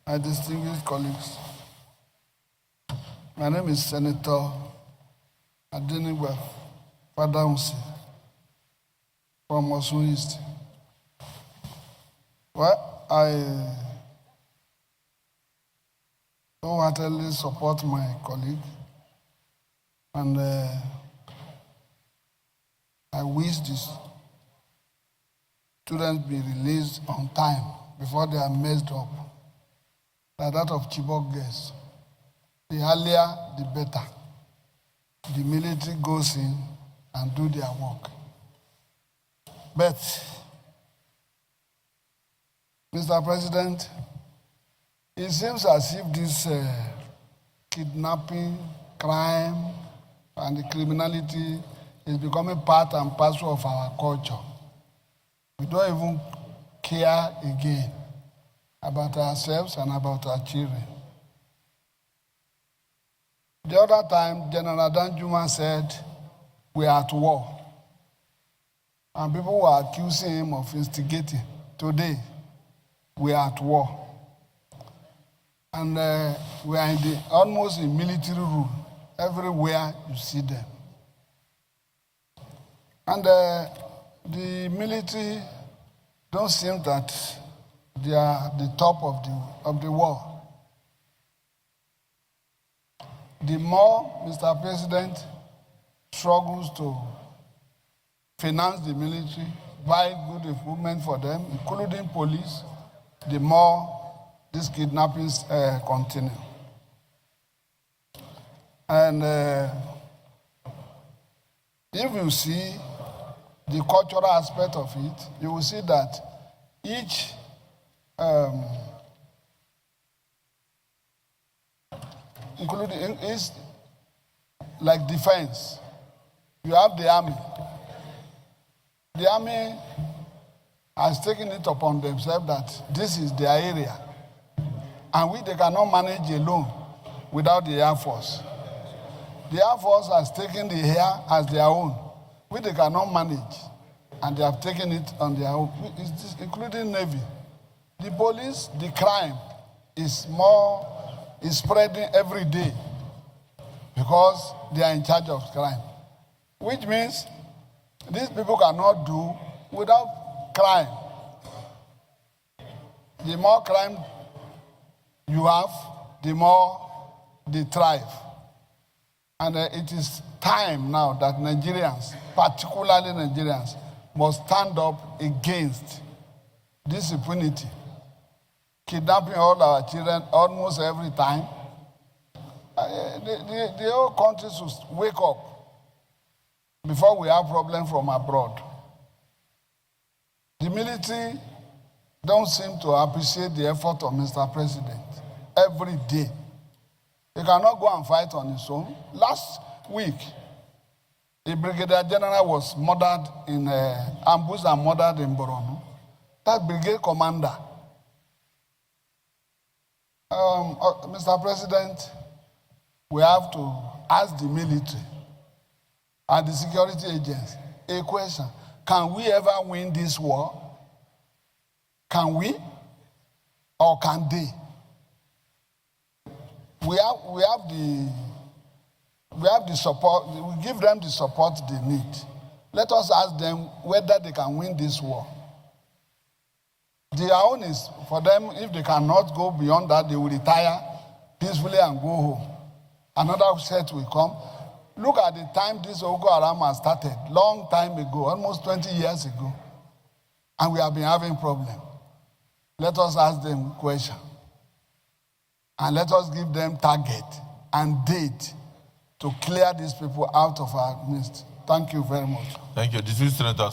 My distinguished colleagues, my name is Senator Tinubu Fadahunsi from Osun East. Well, I wholeheartedly support my colleague, and I wish these students be released on time before they are messed up, like that of Chibok girls. The earlier, the better. The military goes in and do their work. But, Mr. President, it seems as if this kidnapping, crime, and the criminality is becoming part and parcel of our culture. We don't even care again about ourselves and about our children. The other time, General Danjuma said, we are at war. And people were accusing him of instigating. Today, we are at war. And we are almost in military rule. Everywhere you see them. And the military don't seem that they are the top of the war. The more Mr. President struggles to finance the military, buy good equipment for them, including police, the more these kidnappings continue. And if you see the cultural aspect of it, you will see that each including is like defense. You have the army. The army has taken it upon themselves that this is their area, and they cannot manage alone without the Air Force. The Air Force has taken the air as their own, they cannot manage, and they have taken it on their own, including Navy. The police, the crime is spreading every day because they are in charge of crime, which means these people cannot do without crime. The more crime you have, the more they thrive. And it is time now that Nigerians, particularly Nigerians, must stand up against this impunity. Kidnapping all our children almost every time. The whole country should wake up before we have problems from abroad. The military don't seem to appreciate the effort of Mr. President every day. He cannot go and fight on his own. Last week, a brigadier general was murdered in ambush and murdered in Borno. That brigade commander, Mr. President, we have to ask the military and the security agents a question. Can we ever win this war? Can we? Or can they? We have the support, we give them the support they need. Let us ask them whether they can win this war. Their own is for them, if they cannot go beyond that, they will retire peacefully and go home. Another set will come. Look at the time this Boko Haram has started, long time ago, almost 20 years ago. And we have been having problems. Let us ask them questions. And let us give them target and date to clear these people out of our midst. Thank you very much. Thank you. This is Senator